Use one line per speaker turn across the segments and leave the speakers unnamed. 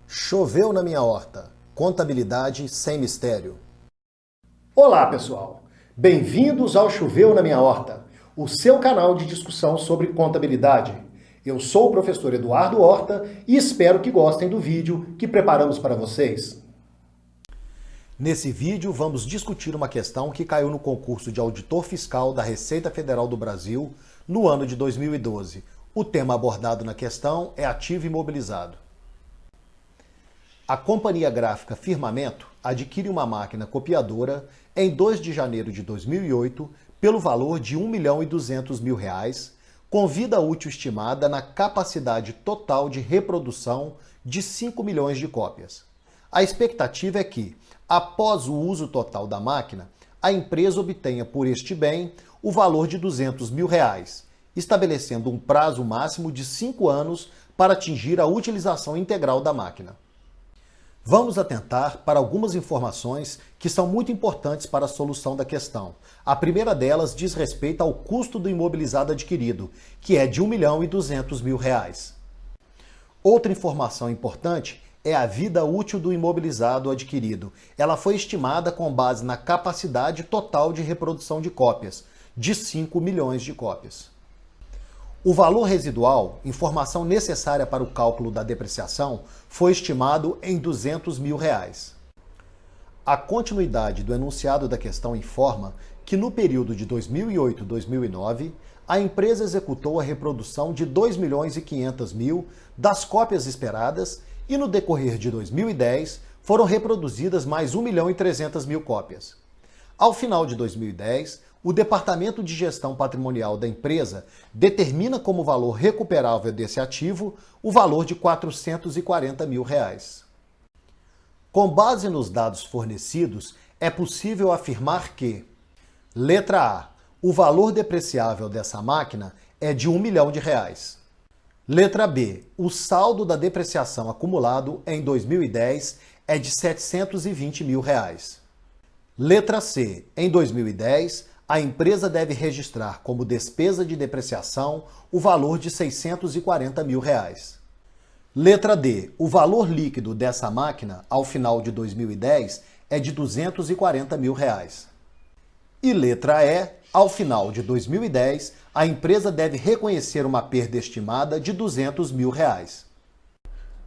Choveu na minha horta. Contabilidade sem mistério.
Olá, pessoal! Bem-vindos ao Choveu na Minha Horta, o seu canal de discussão sobre contabilidade. Eu sou o professor Eduardo Horta e espero que gostem do vídeo que preparamos para vocês.
Nesse vídeo, vamos discutir uma questão que caiu no concurso de auditor fiscal da Receita Federal do Brasil no ano de 2012. O tema abordado na questão é ativo imobilizado. A companhia gráfica Firmamento adquire uma máquina copiadora em 2 de janeiro de 2008 pelo valor de R$ 1.200.000, com vida útil estimada na capacidade total de reprodução de 5 milhões de cópias. A expectativa é que, após o uso total da máquina, a empresa obtenha por este bem o valor de R$ 200.000, estabelecendo um prazo máximo de 5 anos para atingir a utilização integral da máquina. Vamos atentar para algumas informações que são muito importantes para a solução da questão. A primeira delas diz respeito ao custo do imobilizado adquirido, que é de R$ 1.200.000. Outra informação importante é a vida útil do imobilizado adquirido. Ela foi estimada com base na capacidade total de reprodução de cópias, de 5 milhões de cópias. O valor residual, informação necessária para o cálculo da depreciação, foi estimado em R$ 200.000. A continuidade do enunciado da questão informa que no período de 2008-2009, a empresa executou a reprodução de 2.500.000 das cópias esperadas e no decorrer de 2010 foram reproduzidas mais 1.300.000 cópias. Ao final de 2010, o Departamento de Gestão Patrimonial da empresa determina como valor recuperável desse ativo o valor de R$ 440.000. Com base nos dados fornecidos, é possível afirmar que: letra A, o valor depreciável dessa máquina é de R$ 1 milhão. Letra B, o saldo da depreciação acumulado em 2010 é de R$ 720.000. Letra C, em 2010, a empresa deve registrar como despesa de depreciação o valor de R$ 640.000. Letra D, o valor líquido dessa máquina ao final de 2010 é de R$ 240.000. E letra E, ao final de 2010, a empresa deve reconhecer uma perda estimada de R$ 200.000.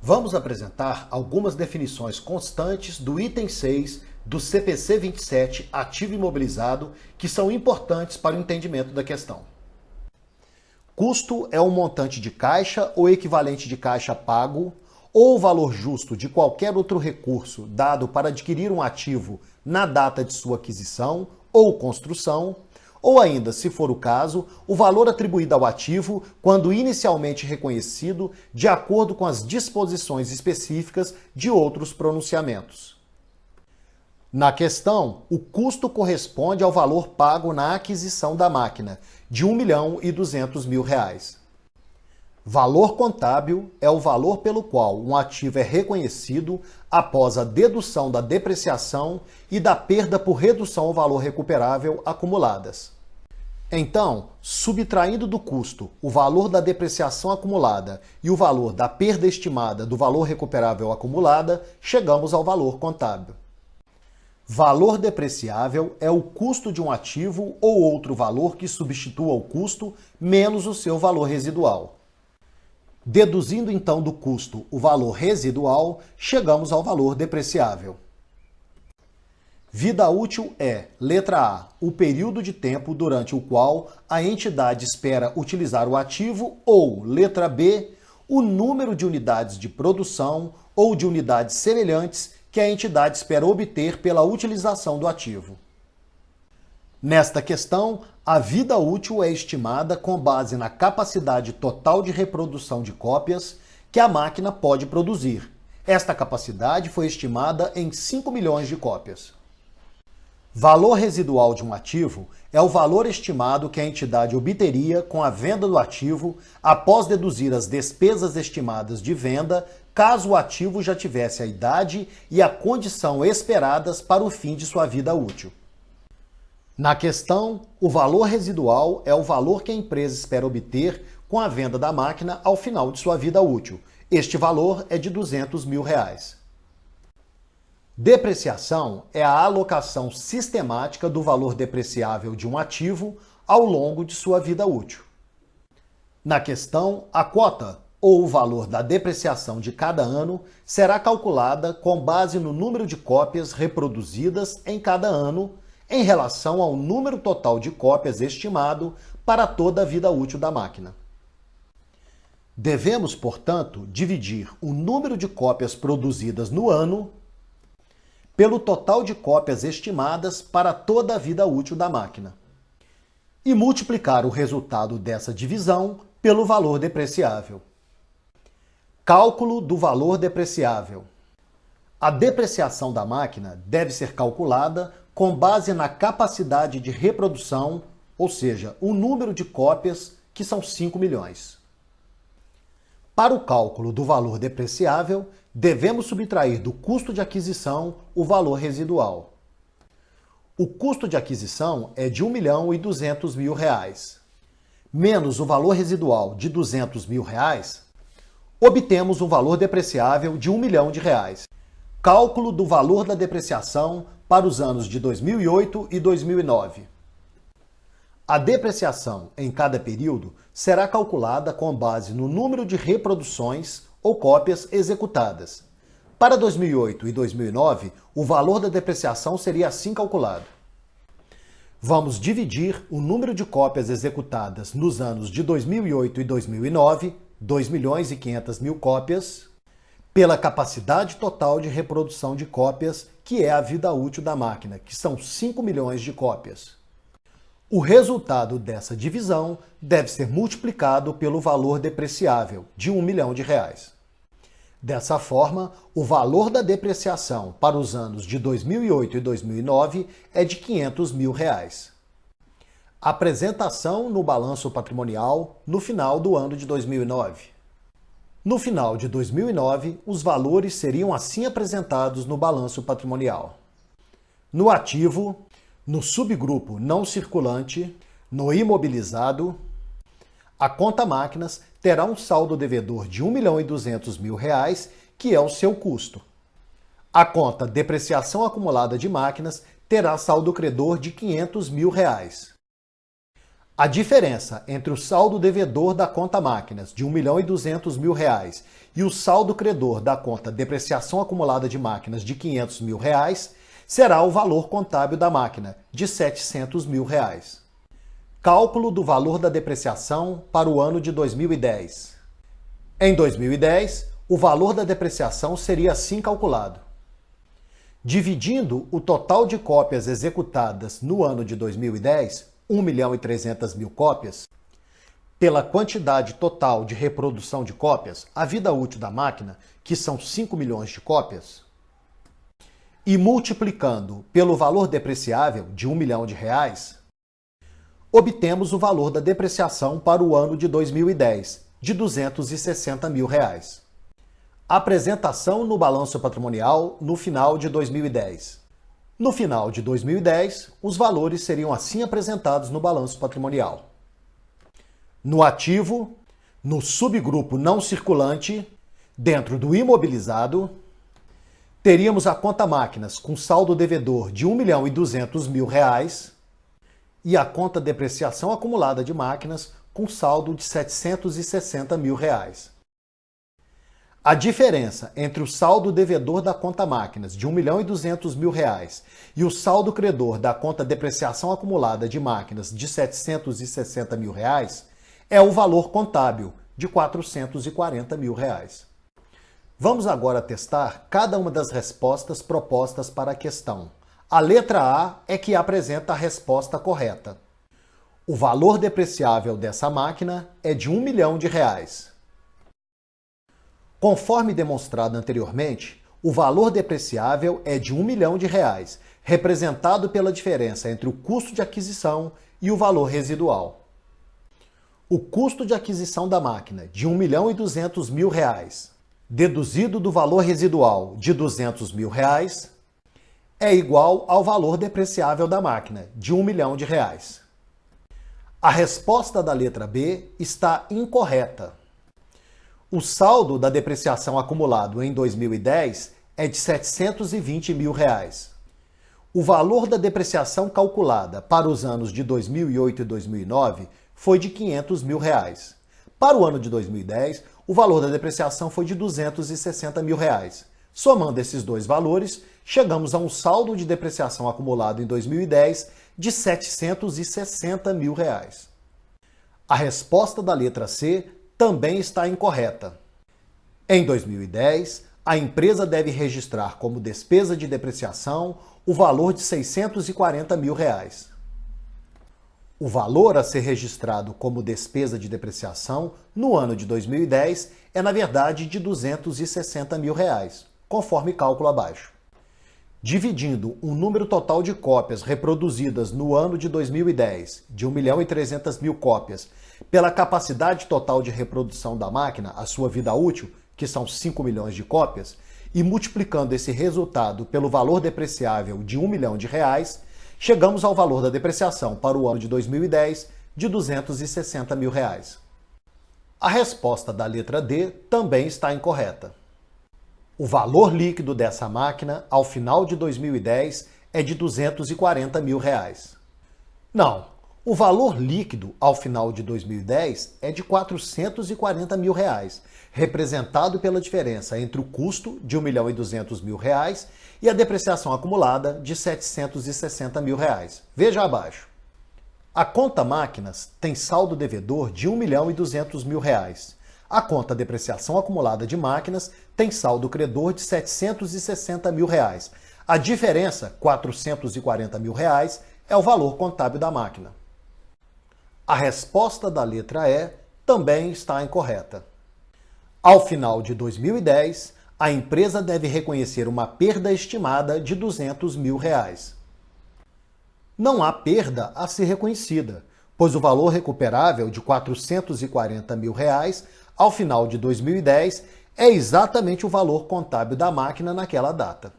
Vamos apresentar algumas definições constantes do item 6 do CPC 27, ativo imobilizado, que são importantes para o entendimento da questão. Custo é um montante de caixa ou equivalente de caixa pago, ou o valor justo de qualquer outro recurso dado para adquirir um ativo na data de sua aquisição ou construção, ou ainda, se for o caso, o valor atribuído ao ativo quando inicialmente reconhecido de acordo com as disposições específicas de outros pronunciamentos. Na questão, o custo corresponde ao valor pago na aquisição da máquina, de R$ 1.200.000. Valor contábil é o valor pelo qual um ativo é reconhecido após a dedução da depreciação e da perda por redução ao valor recuperável acumuladas. Então, subtraindo do custo o valor da depreciação acumulada e o valor da perda estimada do valor recuperável acumulada, chegamos ao valor contábil. Valor depreciável é o custo de um ativo ou outro valor que substitua o custo menos o seu valor residual. Deduzindo então do custo o valor residual, chegamos ao valor depreciável. Vida útil é, letra A, o período de tempo durante o qual a entidade espera utilizar o ativo ou, letra B, o número de unidades de produção ou de unidades semelhantes que a entidade espera obter pela utilização do ativo. Nesta questão, a vida útil é estimada com base na capacidade total de reprodução de cópias que a máquina pode produzir. Esta capacidade foi estimada em 5 milhões de cópias. Valor residual de um ativo é o valor estimado que a entidade obteria com a venda do ativo após deduzir as despesas estimadas de venda, caso o ativo já tivesse a idade e a condição esperadas para o fim de sua vida útil. Na questão, o valor residual é o valor que a empresa espera obter com a venda da máquina ao final de sua vida útil. Este valor é de R$200 mil. Depreciação é a alocação sistemática do valor depreciável de um ativo ao longo de sua vida útil. Na questão, a quota, ou o valor da depreciação de cada ano, será calculada com base no número de cópias reproduzidas em cada ano em relação ao número total de cópias estimado para toda a vida útil da máquina. Devemos, portanto, dividir o número de cópias produzidas no ano pelo total de cópias estimadas para toda a vida útil da máquina e multiplicar o resultado dessa divisão pelo valor depreciável. Cálculo do valor depreciável. A depreciação da máquina deve ser calculada com base na capacidade de reprodução, ou seja, o número de cópias, que são 5 milhões. Para o cálculo do valor depreciável, devemos subtrair do custo de aquisição o valor residual. O custo de aquisição é de R$1.200.000, menos o valor residual de R$200 mil, obtemos um valor depreciável de R$1 milhão. Cálculo do valor da depreciação para os anos de 2008 e 2009. A depreciação em cada período será calculada com base no número de reproduções ou cópias executadas. Para 2008 e 2009, o valor da depreciação seria assim calculado. Vamos dividir o número de cópias executadas nos anos de 2008 e 2009, 2.500.000 cópias, pela capacidade total de reprodução de cópias, que é a vida útil da máquina, que são 5 milhões de cópias. O resultado dessa divisão deve ser multiplicado pelo valor depreciável, de R$1 milhão. Dessa forma, o valor da depreciação para os anos de 2008 e 2009 é de R$500 mil. Apresentação no balanço patrimonial no final do ano de 2009. No final de 2009, os valores seriam assim apresentados no balanço patrimonial. No ativo, no subgrupo não circulante, no imobilizado, a conta máquinas terá um saldo devedor de R$1.200.000, que é o seu custo. A conta depreciação acumulada de máquinas terá saldo credor de R$500 mil. A diferença entre o saldo devedor da conta máquinas de R$1.200.000 e o saldo credor da conta depreciação acumulada de máquinas de R$500 mil será o valor contábil da máquina, de R$700 mil. Cálculo do valor da depreciação para o ano de 2010. Em 2010, o valor da depreciação seria assim calculado. Dividindo o total de cópias executadas no ano de 2010, 1.300.000 cópias, pela quantidade total de reprodução de cópias, a vida útil da máquina, que são 5 milhões de cópias, e multiplicando pelo valor depreciável de R$1 milhão, obtemos o valor da depreciação para o ano de 2010, de R$260 mil. Apresentação no balanço patrimonial no final de 2010. No final de 2010, os valores seriam assim apresentados no balanço patrimonial. No ativo, no subgrupo não circulante, dentro do imobilizado, teríamos a conta máquinas com saldo devedor de R$1.200.000 e a conta depreciação acumulada de máquinas com saldo de R$760 mil. A diferença entre o saldo devedor da conta máquinas de R$1.200.000 e o saldo credor da conta depreciação acumulada de máquinas de R$760 mil é o valor contábil de R$440 mil. Vamos agora testar cada uma das respostas propostas para a questão. A letra A é que apresenta a resposta correta. O valor depreciável dessa máquina é de R$1 milhão. Conforme demonstrado anteriormente, o valor depreciável é de R$1 milhão, representado pela diferença entre o custo de aquisição e o valor residual. O custo de aquisição da máquina de R$1.200.000, deduzido do valor residual de R$200 mil, é igual ao valor depreciável da máquina, de R$1 milhão. A resposta da letra B está incorreta. O saldo da depreciação acumulado em 2010 é de R$ 720 mil. O valor da depreciação calculada para os anos de 2008 e 2009 foi de R$ 500 mil. Para o ano de 2010, o valor da depreciação foi de R$ 260 mil. Somando esses dois valores, chegamos a um saldo de depreciação acumulado em 2010 de R$ 760 mil. A resposta da letra C também está incorreta. Em 2010, a empresa deve registrar como despesa de depreciação o valor de R$ 640 mil. O valor a ser registrado como despesa de depreciação no ano de 2010 é, na verdade, de R$ 260 mil, conforme cálculo abaixo. Dividindo um número total de cópias reproduzidas no ano de 2010, de 1.300.000 cópias, pela capacidade total de reprodução da máquina, a sua vida útil, que são 5 milhões de cópias, e multiplicando esse resultado pelo valor depreciável de R$ 1 milhão, chegamos ao valor da depreciação para o ano de 2010 de R$ 260 mil. A resposta da letra D também está incorreta. O valor líquido dessa máquina, ao final de 2010, é de R$ 240 mil. Não, o valor líquido, ao final de 2010, é de R$ 440 mil, representado pela diferença entre o custo de R$ 1.200.000 e a depreciação acumulada de R$ 760 mil. Veja abaixo. A conta máquinas tem saldo devedor de R$ 1.200.000. A conta depreciação acumulada de máquinas tem saldo credor de R$ 760 mil. A diferença, R$ 440 mil, é o valor contábil da máquina. A resposta da letra E também está incorreta. Ao final de 2010, a empresa deve reconhecer uma perda estimada de R$ 200 mil. Não há perda a ser reconhecida, pois o valor recuperável de R$ 440 mil ao final de 2010 é exatamente o valor contábil da máquina naquela data.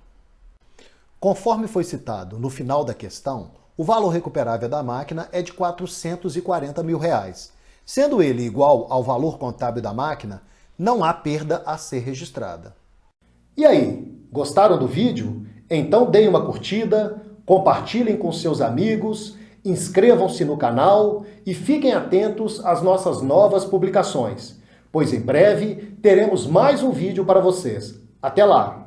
Conforme foi citado no final da questão, o valor recuperável da máquina é de R$ 440 mil. Sendo ele igual ao valor contábil da máquina, não há perda a ser registrada.
E aí, gostaram do vídeo? Então deem uma curtida, compartilhem com seus amigos, inscrevam-se no canal e fiquem atentos às nossas novas publicações, pois em breve teremos mais um vídeo para vocês. Até lá!